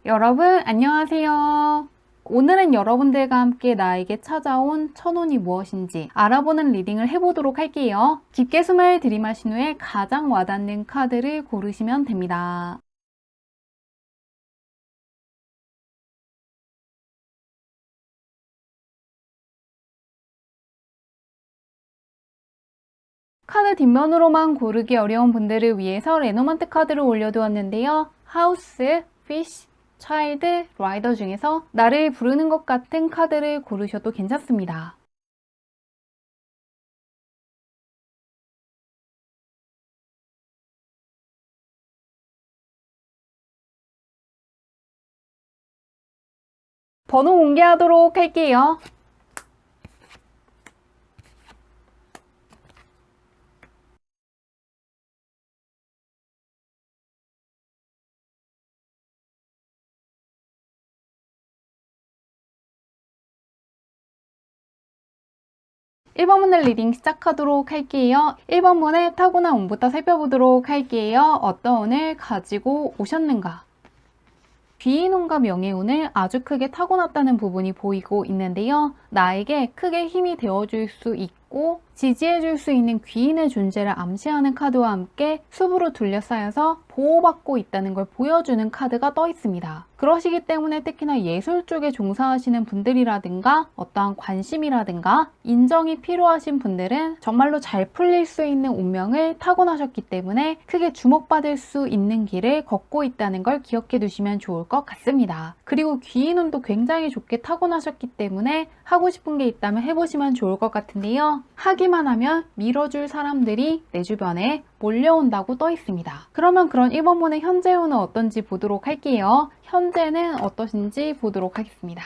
여러분 안녕하세요. 오늘은 여러분들과 함께 나에게 찾아온 천운이 무엇인지 알아보는 리딩을 해보도록 할게요. 깊게 숨을 들이마신 후에 가장 와닿는 카드를 고르시면 됩니다. 카드 뒷면으로만 고르기 어려운 분들을 위해서 레노먼트 카드를 올려두었는데요. 하우스, 피쉬, 차일드, 라이더 중에서 나를 부르는 것 같은 카드를 고르셔도 괜찮습니다. 번호 공개하도록 할게요. 1번 문의 리딩 시작하도록 할게요. 1번 문의 타고난 운부터 살펴보도록 할게요. 어떤 운을 가지고 오셨는가? 귀인운과 명예운을 아주 크게 타고났다는 부분이 보이고 있는데요. 나에게 크게 힘이 되어줄 수 있고 지지해줄 수 있는 귀인의 존재를 암시하는 카드와 함께 숲으로 둘러싸여서 보호받고 있다는 걸 보여주는 카드가 떠 있습니다. 그러시기 때문에 특히나 예술 쪽에 종사하시는 분들이라든가 어떠한 관심이라든가 인정이 필요하신 분들은 정말로 잘 풀릴 수 있는 운명을 타고나셨기 때문에 크게 주목받을 수 있는 길을 걷고 있다는 걸 기억해 두시면 좋을 것 같습니다. 그리고 귀인운도 굉장히 좋게 타고나셨기 때문에 하고 싶은 게 있다면 해보시면 좋을 것 같은데요. 하기만 하면 밀어줄 사람들이 내 주변에 몰려온다고 떠 있습니다. 그러면 그런 1번 문의 현재운은 어떤지 보도록 할게요. 현재는 어떠신지 보도록 하겠습니다.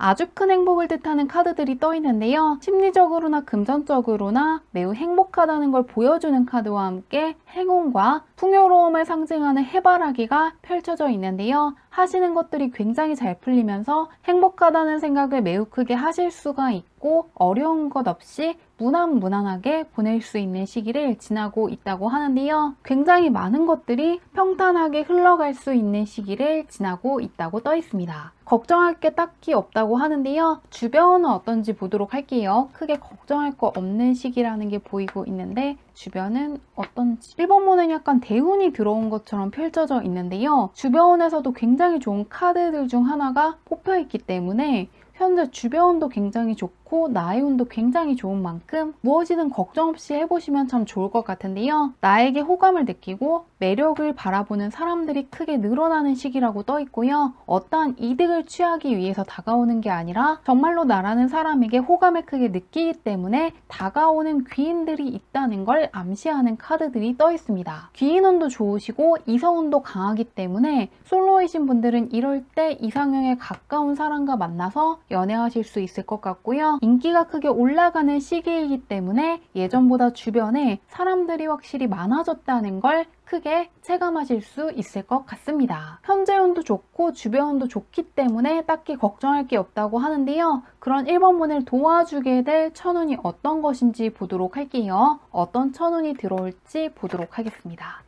아주 큰 행복을 뜻하는 카드들이 떠 있는데요. 심리적으로나 금전적으로나 매우 행복하다는 걸 보여주는 카드와 함께 행운과 풍요로움을 상징하는 해바라기가 펼쳐져 있는데요. 하시는 것들이 굉장히 잘 풀리면서 행복하다는 생각을 매우 크게 하실 수가 있고 어려운 것 없이 무난무난하게 보낼 수 있는 시기를 지나고 있다고 하는데요. 굉장히 많은 것들이 평탄하게 흘러갈 수 있는 시기를 지나고 있다고 떠 있습니다. 걱정할 게 딱히 없다고 하는데요. 주변은 어떤지 보도록 할게요. 크게 걱정할 거 없는 시기라는 게 보이고 있는데 주변은 어떤지 1번 문은 약간 대운이 들어온 것처럼 펼쳐져 있는데요. 주변에서도 굉장히 좋은 카드들 중 하나가 뽑혀 있기 때문에 현재 주변도 굉장히 좋고 나의 운도 굉장히 좋은 만큼 무엇이든 걱정 없이 해보시면 참 좋을 것 같은데요. 나에게 호감을 느끼고 매력을 바라보는 사람들이 크게 늘어나는 시기라고 떠 있고요. 어떠한 이득을 취하기 위해서 다가오는 게 아니라 정말로 나라는 사람에게 호감을 크게 느끼기 때문에 다가오는 귀인들이 있다는 걸 암시하는 카드들이 떠 있습니다. 귀인운도 좋으시고 이성운도 강하기 때문에 솔로이신 분들은 이럴 때 이상형에 가까운 사람과 만나서 연애하실 수 있을 것 같고요. 인기가 크게 올라가는 시기이기 때문에 예전보다 주변에 사람들이 확실히 많아졌다는 걸 크게 체감하실 수 있을 것 같습니다. 현재 운도 좋고 주변 운도 좋기 때문에 딱히 걱정할 게 없다고 하는데요. 그런 1번 문을 도와주게 될 천운이 어떤 것인지 보도록 할게요. 어떤 천운이 들어올지 보도록 하겠습니다.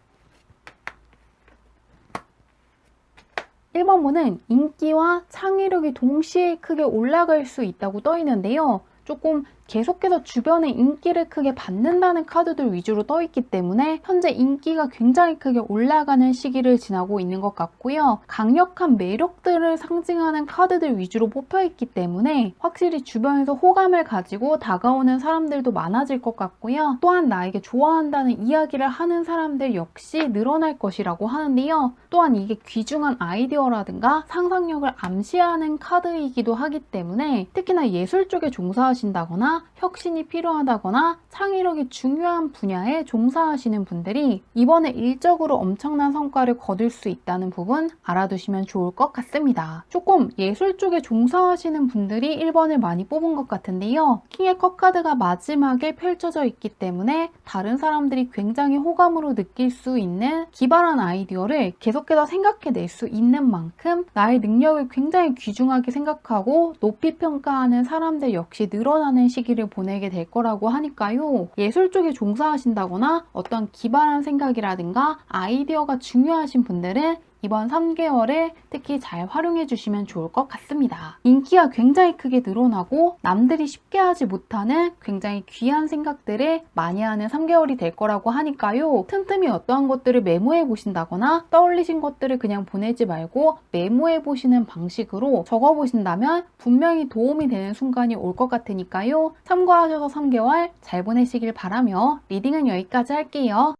1번 문은 인기와 창의력이 동시에 크게 올라갈 수 있다고 떠 있는데요. 조금 계속해서 주변에 인기를 크게 받는다는 카드들 위주로 떠 있기 때문에 현재 인기가 굉장히 크게 올라가는 시기를 지나고 있는 것 같고요. 강력한 매력들을 상징하는 카드들 위주로 뽑혀 있기 때문에 확실히 주변에서 호감을 가지고 다가오는 사람들도 많아질 것 같고요. 또한 나에게 좋아한다는 이야기를 하는 사람들 역시 늘어날 것이라고 하는데요. 또한 이게 귀중한 아이디어라든가 상상력을 암시하는 카드이기도 하기 때문에 특히나 예술 쪽에 종사하신다거나 혁신이 필요하다거나 창의력이 중요한 분야에 종사하시는 분들이 이번에 일적으로 엄청난 성과를 거둘 수 있다는 부분 알아두시면 좋을 것 같습니다. 조금 예술 쪽에 종사하시는 분들이 1번을 많이 뽑은 것 같은데요. 킹의 컵 카드가 마지막에 펼쳐져 있기 때문에 다른 사람들이 굉장히 호감으로 느낄 수 있는 기발한 아이디어를 계속해서 생각해낼 수 있는 만큼 나의 능력을 굉장히 귀중하게 생각하고 높이 평가하는 사람들 역시 늘어나는 시기를 보내게 될 거라고 하니까요. 예술 쪽에 종사하신다거나 어떤 기발한 생각이라든가 아이디어가 중요하신 분들은 이번 3개월에 특히 잘 활용해 주시면 좋을 것 같습니다. 인기가 굉장히 크게 늘어나고 남들이 쉽게 하지 못하는 굉장히 귀한 생각들을 많이 하는 3개월이 될 거라고 하니까요. 틈틈이 어떠한 것들을 메모해 보신다거나 떠올리신 것들을 그냥 보내지 말고 메모해 보시는 방식으로 적어 보신다면 분명히 도움이 되는 순간이 올 것 같으니까요. 참고하셔서 3개월 잘 보내시길 바라며 리딩은 여기까지 할게요.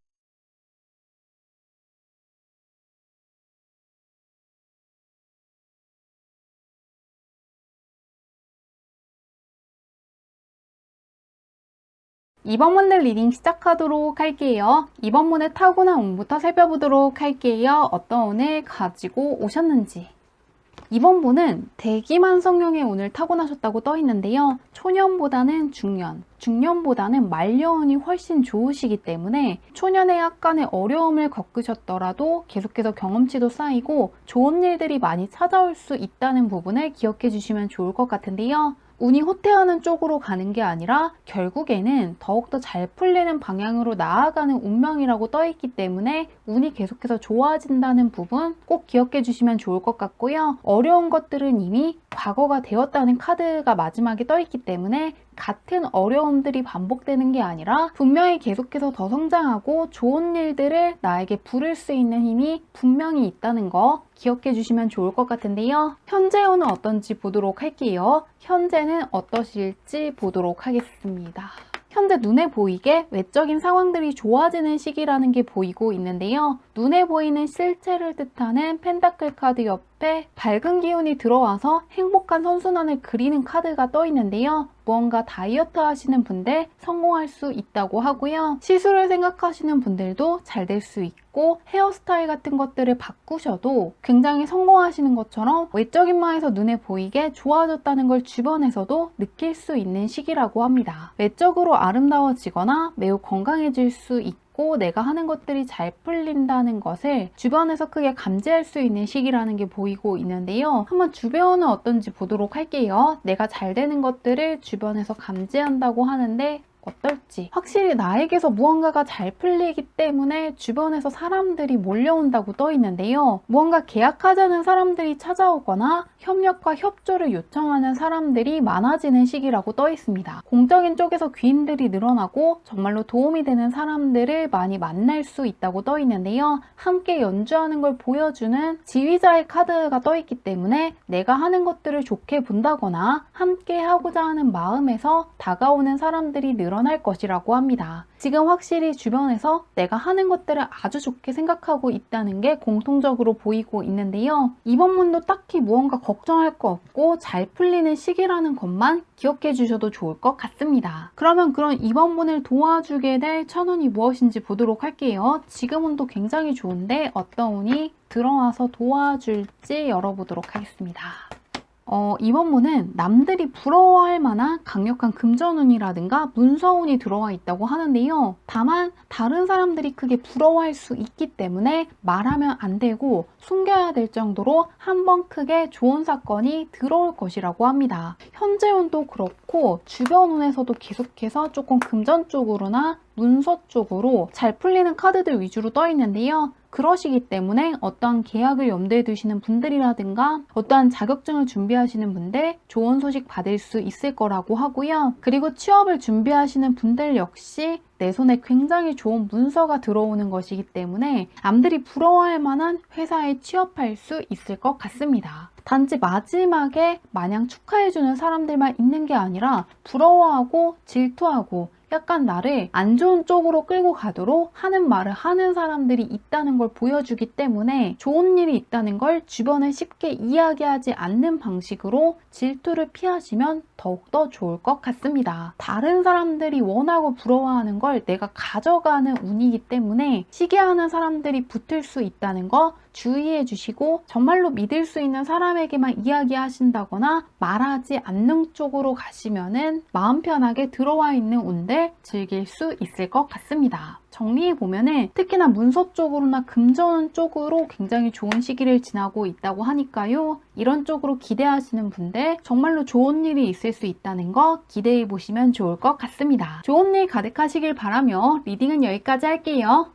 이번 문들 리딩 시작하도록 할게요. 이번 문의 타고난 운부터 살펴보도록 할게요. 어떤 운을 가지고 오셨는지. 이번 분은 대기만 성령의 운을 타고나셨다고 떠 있는데요. 초년보다는 중년, 중년보다는 만료운이 훨씬 좋으시기 때문에 초년에 약간의 어려움을 겪으셨더라도 계속해서 경험치도 쌓이고 좋은 일들이 많이 찾아올 수 있다는 부분을 기억해 주시면 좋을 것 같은데요. 운이 호태하는 쪽으로 가는 게 아니라 결국에는 더욱더 잘 풀리는 방향으로 나아가는 운명이라고 떠 있기 때문에 운이 계속해서 좋아진다는 부분 꼭 기억해 주시면 좋을 것 같고요. 어려운 것들은 이미 과거가 되었다는 카드가 마지막에 떠 있기 때문에 같은 어려움들이 반복되는 게 아니라 분명히 계속해서 더 성장하고 좋은 일들을 나에게 부를 수 있는 힘이 분명히 있다는 거 기억해 주시면 좋을 것 같은데요. 현재 운은 어떤지 보도록 할게요. 현재는 어떠실지 보도록 하겠습니다. 현재 눈에 보이게 외적인 상황들이 좋아지는 시기라는 게 보이고 있는데요. 눈에 보이는 실체를 뜻하는 펜타클 카드 옆에 밝은 기운이 들어와서 행복한 선순환을 그리는 카드가 떠 있는데요. 무언가 다이어트 하시는 분들 성공할 수 있다고 하고요. 시술을 생각하시는 분들도 잘 될 수 있고 헤어스타일 같은 것들을 바꾸셔도 굉장히 성공하시는 것처럼 외적인 면에서 눈에 보이게 좋아졌다는 걸 주변에서도 느낄 수 있는 시기라고 합니다. 외적으로 아름다워지거나 매우 건강해질 수 있고 내가 하는 것들이 잘 풀린다는 것을 주변에서 크게 감지할 수 있는 시기라는 게 보이고 있는데요. 한번 주변은 어떤지 보도록 할게요. 내가 잘 되는 것들을 주변에서 감지한다고 하는데 어떨지. 확실히 나에게서 무언가가 잘 풀리기 때문에 주변에서 사람들이 몰려온다고 떠 있는데요. 무언가 계약하자는 사람들이 찾아오거나 협력과 협조를 요청하는 사람들이 많아지는 시기라고 떠 있습니다. 공적인 쪽에서 귀인들이 늘어나고 정말로 도움이 되는 사람들을 많이 만날 수 있다고 떠 있는데요. 함께 연주하는 걸 보여주는 지휘자의 카드가 떠 있기 때문에 내가 하는 것들을 좋게 본다거나 함께 하고자 하는 마음에서 다가오는 사람들이 늘어날 것이라고 합니다. 지금 확실히 주변에서 내가 하는 것들을 아주 좋게 생각하고 있다는 게 공통적으로 보이고 있는데요. 이번 문도 딱히 무언가 걱정할 거 없고 잘 풀리는 시기라는 것만 기억해 주셔도 좋을 것 같습니다. 그러면 그런 이번 문을 도와주게 될 천운이 무엇인지 보도록 할게요. 지금 운도 굉장히 좋은데 어떤 운이 들어와서 도와줄지 열어보도록 하겠습니다. 이번 문은 남들이 부러워할 만한 강력한 금전운이라든가 문서운이 들어와 있다고 하는데요. 다만 다른 사람들이 크게 부러워할 수 있기 때문에 말하면 안 되고 숨겨야 될 정도로 한번 크게 좋은 사건이 들어올 것이라고 합니다. 현재 운도 그렇고 주변 운에서도 계속해서 조금 금전 쪽으로나 문서 쪽으로 잘 풀리는 카드들 위주로 떠 있는데요. 그러시기 때문에 어떠한 계약을 염두에 두시는 분들이라든가 어떠한 자격증을 준비하시는 분들 좋은 소식 받을 수 있을 거라고 하고요. 그리고 취업을 준비하시는 분들 역시 내 손에 굉장히 좋은 문서가 들어오는 것이기 때문에 남들이 부러워할 만한 회사에 취업할 수 있을 것 같습니다. 단지 마지막에 마냥 축하해주는 사람들만 있는 게 아니라 부러워하고 질투하고 약간 나를 안 좋은 쪽으로 끌고 가도록 하는 말을 하는 사람들이 있다는 걸 보여주기 때문에 좋은 일이 있다는 걸 주변에 쉽게 이야기하지 않는 방식으로 질투를 피하시면 더욱더 좋을 것 같습니다. 다른 사람들이 원하고 부러워하는 걸 내가 가져가는 운이기 때문에 시기하는 사람들이 붙을 수 있다는 거 주의해 주시고 정말로 믿을 수 있는 사람에게만 이야기하신다거나 말하지 않는 쪽으로 가시면은 마음 편하게 들어와 있는 운들 즐길 수 있을 것 같습니다. 정리해 보면은 특히나 문서 쪽으로나 금전 쪽으로 굉장히 좋은 시기를 지나고 있다고 하니까요. 이런 쪽으로 기대하시는 분들 정말로 좋은 일이 있을 수 있다는 거 기대해 보시면 좋을 것 같습니다. 좋은 일 가득하시길 바라며 리딩은 여기까지 할게요.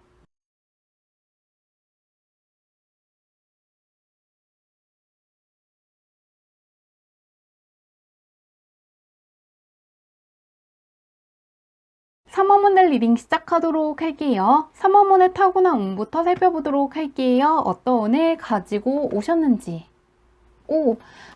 3번문의 리딩 시작하도록 할게요. 3번문의 타고난 운부터 살펴보도록 할게요. 어떤 운을 가지고 오셨는지.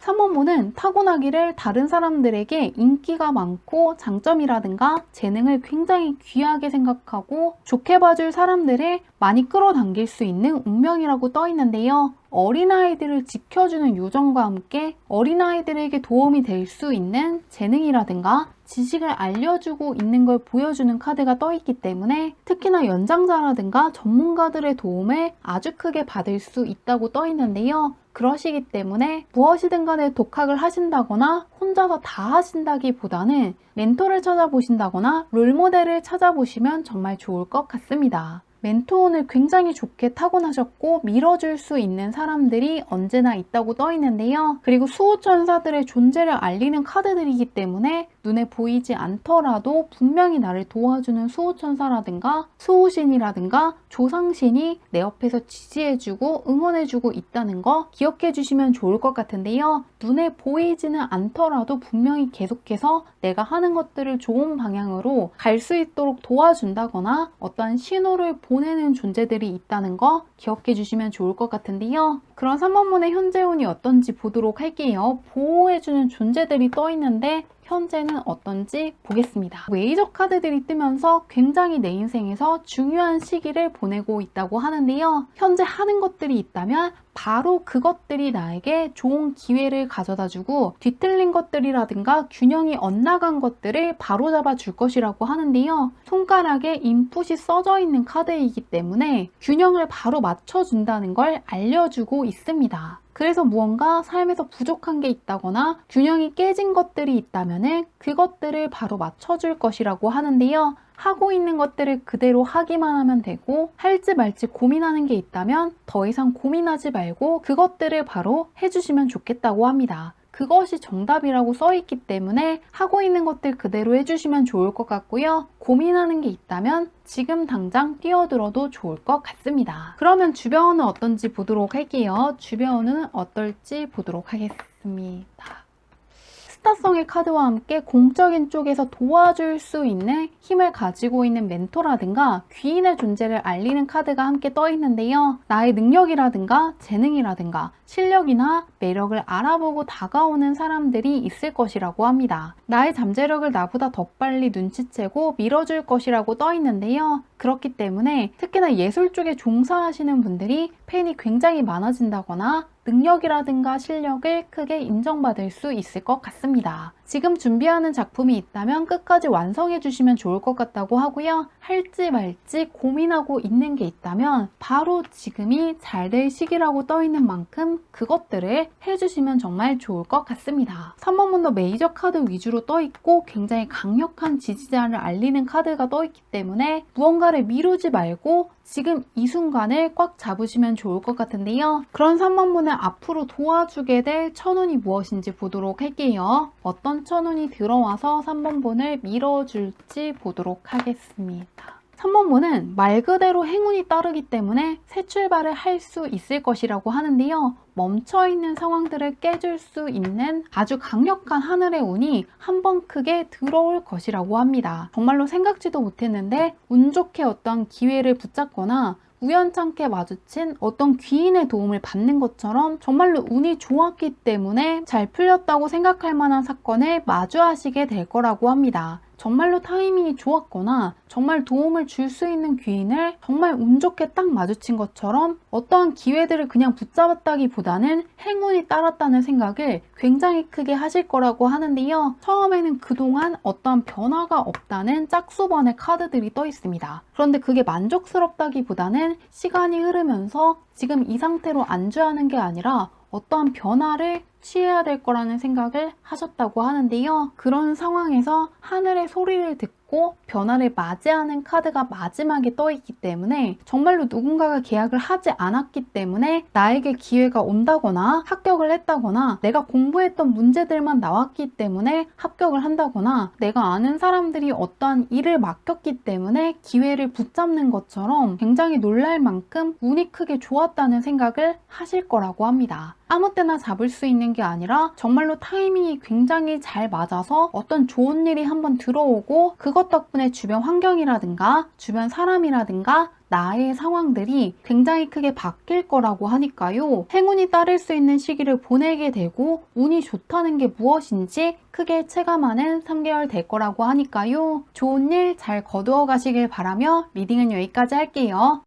3번문은 타고나기를 다른 사람들에게 인기가 많고 장점이라든가 재능을 굉장히 귀하게 생각하고 좋게 봐줄 사람들을 많이 끌어당길 수 있는 운명이라고 떠 있는데요. 어린아이들을 지켜주는 요정과 함께 어린아이들에게 도움이 될 수 있는 재능이라든가 지식을 알려주고 있는 걸 보여주는 카드가 떠 있기 때문에 특히나 연장자라든가 전문가들의 도움을 아주 크게 받을 수 있다고 떠 있는데요. 그러시기 때문에 무엇이든 간에 독학을 하신다거나 혼자서 다 하신다기보다는 멘토를 찾아보신다거나 롤모델을 찾아보시면 정말 좋을 것 같습니다. 멘토운을 굉장히 좋게 타고나셨고 밀어줄 수 있는 사람들이 언제나 있다고 떠 있는데요. 그리고 수호천사들의 존재를 알리는 카드들이기 때문에 눈에 보이지 않더라도 분명히 나를 도와주는 수호천사라든가 수호신이라든가 조상신이 내 옆에서 지지해주고 응원해주고 있다는 거 기억해 주시면 좋을 것 같은데요. 눈에 보이지는 않더라도 분명히 계속해서 내가 하는 것들을 좋은 방향으로 갈 수 있도록 도와준다거나 어떠한 신호를 보내는 존재들이 있다는 거 기억해 주시면 좋을 것 같은데요. 그런 3번문의 현재 운이 어떤지 보도록 할게요. 보호해주는 존재들이 떠 있는데 현재는 어떤지 보겠습니다. 메이저 카드들이 뜨면서 굉장히 내 인생에서 중요한 시기를 보내고 있다고 하는데요. 현재 하는 것들이 있다면 바로 그것들이 나에게 좋은 기회를 가져다주고 뒤틀린 것들이라든가 균형이 엇나간 것들을 바로잡아 줄 것이라고 하는데요. 손가락에 인풋이 써져 있는 카드이기 때문에 균형을 바로 맞춰준다는 걸 알려주고 있습니다. 그래서 무언가 삶에서 부족한 게 있다거나 균형이 깨진 것들이 있다면 그것들을 바로 맞춰줄 것이라고 하는데요. 하고 있는 것들을 그대로 하기만 하면 되고 할지 말지 고민하는 게 있다면 더 이상 고민하지 말고 그것들을 바로 해주시면 좋겠다고 합니다. 그것이 정답이라고 써있기 때문에 하고 있는 것들 그대로 해주시면 좋을 것 같고요. 고민하는 게 있다면 지금 당장 뛰어들어도 좋을 것 같습니다. 그러면 주변은 어떤지 보도록 할게요. 주변은 어떨지 보도록 하겠습니다. 스타성의 카드와 함께 공적인 쪽에서 도와줄 수 있는 힘을 가지고 있는 멘토라든가 귀인의 존재를 알리는 카드가 함께 떠 있는데요. 나의 능력이라든가 재능이라든가 실력이나 매력을 알아보고 다가오는 사람들이 있을 것이라고 합니다. 나의 잠재력을 나보다 더 빨리 눈치채고 밀어줄 것이라고 떠 있는데요. 그렇기 때문에 특히나 예술 쪽에 종사하시는 분들이 팬이 굉장히 많아진다거나 능력이라든가 실력을 크게 인정받을 수 있을 것 같습니다. 지금 준비하는 작품이 있다면 끝까지 완성해 주시면 좋을 것 같다고 하고요. 할지 말지 고민하고 있는 게 있다면 바로 지금이 잘 될 시기라고 떠 있는 만큼 그것들을 해주시면 정말 좋을 것 같습니다. 3번문도 메이저 카드 위주로 떠 있고 굉장히 강력한 지지자를 알리는 카드가 떠 있기 때문에 무언가를 미루지 말고 지금 이 순간을 꽉 잡으시면 좋을 것 같은데요. 그런 3번문을 앞으로 도와주게 될 천운이 무엇인지 보도록 할게요. 어떤 천운이 들어와서 3번문을 밀어줄지 보도록 하겠습니다. 3번문은 말 그대로 행운이 따르기 때문에 새 출발을 할 수 있을 것이라고 하는데요. 멈춰있는 상황들을 깨줄 수 있는 아주 강력한 하늘의 운이 한번 크게 들어올 것이라고 합니다. 정말로 생각지도 못했는데 운 좋게 어떤 기회를 붙잡거나 우연찮게 마주친 어떤 귀인의 도움을 받는 것처럼 정말로 운이 좋았기 때문에 잘 풀렸다고 생각할 만한 사건을 마주하시게 될 거라고 합니다. 정말로 타이밍이 좋았거나 정말 도움을 줄 수 있는 귀인을 정말 운 좋게 딱 마주친 것처럼 어떠한 기회들을 그냥 붙잡았다기보다는 행운이 따랐다는 생각을 굉장히 크게 하실 거라고 하는데요. 처음에는 그동안 어떠한 변화가 없다는 짝수번의 카드들이 떠 있습니다. 그런데 그게 만족스럽다기보다는 시간이 흐르면서 지금 이 상태로 안주하는 게 아니라 어떠한 변화를 취해야 될 거라는 생각을 하셨다고 하는데요. 그런 상황에서 하늘의 소리를 듣고 변화를 맞이하는 카드가 마지막에 떠 있기 때문에 정말로 누군가가 계약을 하지 않았기 때문에 나에게 기회가 온다거나 합격을 했다거나 내가 공부했던 문제들만 나왔기 때문에 합격을 한다거나 내가 아는 사람들이 어떠한 일을 맡겼기 때문에 기회를 붙잡는 것처럼 굉장히 놀랄 만큼 운이 크게 좋았다는 생각을 하실 거라고 합니다. 아무 때나 잡을 수 있는 게 아니라 정말로 타이밍이 굉장히 잘 맞아서 어떤 좋은 일이 한번 들어오고 그것 덕분에 주변 환경이라든가 주변 사람이라든가 나의 상황들이 굉장히 크게 바뀔 거라고 하니까요. 행운이 따를 수 있는 시기를 보내게 되고 운이 좋다는 게 무엇인지 크게 체감하는 3개월 될 거라고 하니까요. 좋은 일 잘 거두어 가시길 바라며 리딩은 여기까지 할게요.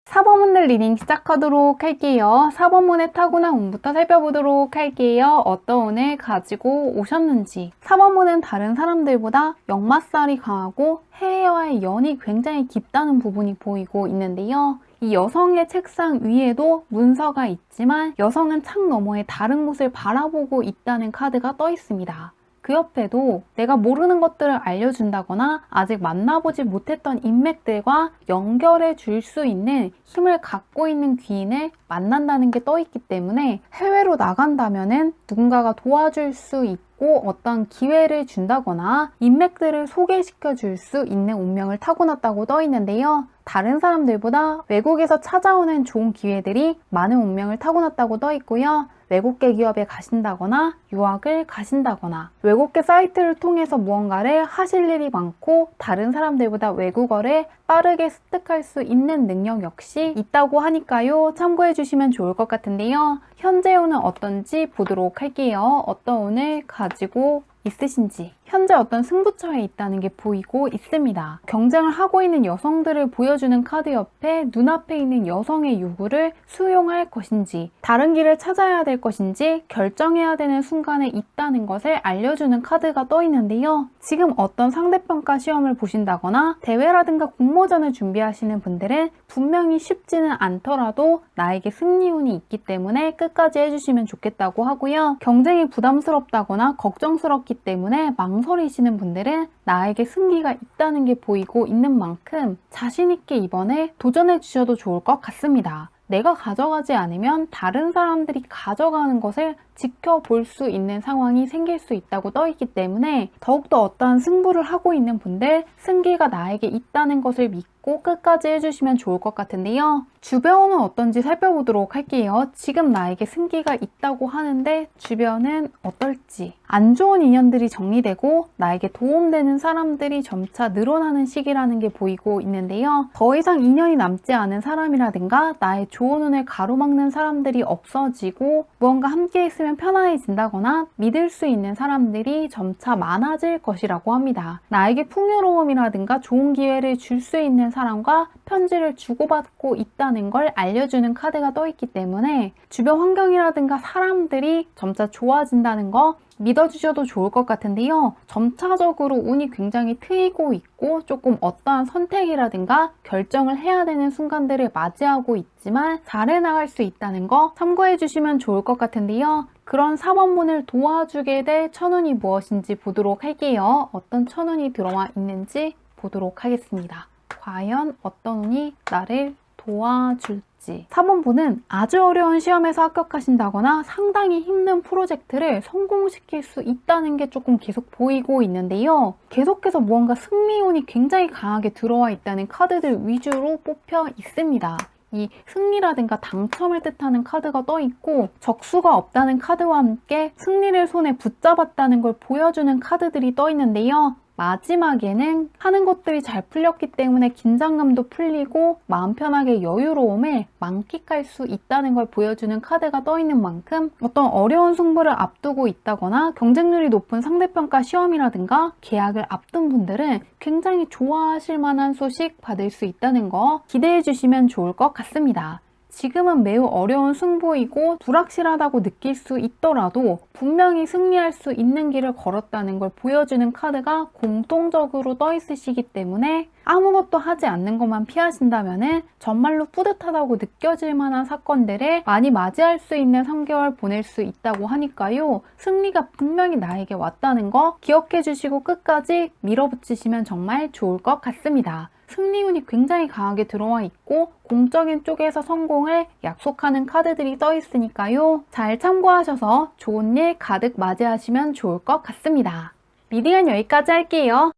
사번문을 리딩 시작하도록 할게요. 사번문의 타고난 운부터 살펴보도록 할게요. 어떤 운을 가지고 오셨는지. 사번문은 다른 사람들보다 역마살이 강하고 해외와의 연이 굉장히 깊다는 부분이 보이고 있는데요. 이 여성의 책상 위에도 문서가 있지만 여성은 창 너머에 다른 곳을 바라보고 있다는 카드가 떠 있습니다. 그 옆에도 내가 모르는 것들을 알려준다거나 아직 만나보지 못했던 인맥들과 연결해 줄 수 있는 힘을 갖고 있는 귀인을 만난다는 게 떠 있기 때문에 해외로 나간다면은 누군가가 도와줄 수 있고 어떤 기회를 준다거나 인맥들을 소개시켜 줄 수 있는 운명을 타고났다고 떠 있는데요. 다른 사람들보다 외국에서 찾아오는 좋은 기회들이 많은 운명을 타고났다고 떠 있고요. 외국계 기업에 가신다거나 유학을 가신다거나 외국계 사이트를 통해서 무언가를 하실 일이 많고 다른 사람들보다 외국어를 빠르게 습득할 수 있는 능력 역시 있다고 하니까요. 참고해 주시면 좋을 것 같은데요. 현재 운은 어떤지 보도록 할게요. 어떤 운을 가지고 있으신지. 현재 어떤 승부처에 있다는 게 보이고 있습니다. 경쟁을 하고 있는 여성들을 보여주는 카드 옆에 눈앞에 있는 여성의 요구를 수용할 것인지 다른 길을 찾아야 될 것인지 결정해야 되는 순간에 있다는 것을 알려주는 카드가 떠 있는데요. 지금 어떤 상대평가 시험을 보신다거나 대회라든가 공모전을 준비하시는 분들은 분명히 쉽지는 않더라도 나에게 승리운이 있기 때문에 끝까지 해주시면 좋겠다고 하고요. 경쟁이 부담스럽다거나 걱정스럽기 때문에 망설이시는 분들은 나에게 승기가 있다는 게 보이고 있는 만큼 자신있게 이번에 도전해 주셔도 좋을 것 같습니다. 내가 가져가지 않으면 다른 사람들이 가져가는 것을 지켜볼 수 있는 상황이 생길 수 있다고 떠 있기 때문에 더욱더 어떠한 승부를 하고 있는 분들 승기가 나에게 있다는 것을 믿고 끝까지 해주시면 좋을 것 같은데요. 주변은 어떤지 살펴보도록 할게요. 지금 나에게 승기가 있다고 하는데 주변은 어떨지. 안 좋은 인연들이 정리되고 나에게 도움되는 사람들이 점차 늘어나는 시기라는 게 보이고 있는데요. 더 이상 인연이 남지 않은 사람이라든가 나의 좋은 운을 가로막는 사람들이 없어지고 무언가 함께 있으면 편안해진다거나 믿을 수 있는 사람들이 점차 많아질 것이라고 합니다. 나에게 풍요로움이라든가 좋은 기회를 줄 수 있는 사람과 편지를 주고받고 있다는 걸 알려주는 카드가 떠 있기 때문에 주변 환경이라든가 사람들이 점차 좋아진다는 거 믿어주셔도 좋을 것 같은데요. 점차적으로 운이 굉장히 트이고 있고 조금 어떠한 선택이라든가 결정을 해야 되는 순간들을 맞이하고 있지만 잘해나갈 수 있다는 거 참고해 주시면 좋을 것 같은데요. 그런 사번문을 도와주게 될 천운이 무엇인지 보도록 할게요. 어떤 천운이 들어와 있는지 보도록 하겠습니다. 과연 어떤 운이 나를 도와줄지. 4번분은 아주 어려운 시험에서 합격하신다거나 상당히 힘든 프로젝트를 성공시킬 수 있다는 게 조금 계속 보이고 있는데요. 계속해서 무언가 승리운이 굉장히 강하게 들어와 있다는 카드들 위주로 뽑혀 있습니다. 이 승리라든가 당첨을 뜻하는 카드가 떠 있고 적수가 없다는 카드와 함께 승리를 손에 붙잡았다는 걸 보여주는 카드들이 떠 있는데요. 마지막에는 하는 것들이 잘 풀렸기 때문에 긴장감도 풀리고 마음 편하게 여유로움을 만끽할 수 있다는 걸 보여주는 카드가 떠 있는 만큼 어떤 어려운 승부를 앞두고 있다거나 경쟁률이 높은 상대평가 시험이라든가 계약을 앞둔 분들은 굉장히 좋아하실 만한 소식 받을 수 있다는 거 기대해 주시면 좋을 것 같습니다. 지금은 매우 어려운 승부이고 불확실하다고 느낄 수 있더라도 분명히 승리할 수 있는 길을 걸었다는 걸 보여주는 카드가 공통적으로 떠 있으시기 때문에 아무것도 하지 않는 것만 피하신다면 정말로 뿌듯하다고 느껴질 만한 사건들을 많이 맞이할 수 있는 3개월 보낼 수 있다고 하니까요. 승리가 분명히 나에게 왔다는 거 기억해 주시고 끝까지 밀어붙이시면 정말 좋을 것 같습니다. 승리운이 굉장히 강하게 들어와 있고 공적인 쪽에서 성공을 약속하는 카드들이 써 있으니까요. 잘 참고하셔서 좋은 일 가득 맞이하시면 좋을 것 같습니다. 리딩은 여기까지 할게요.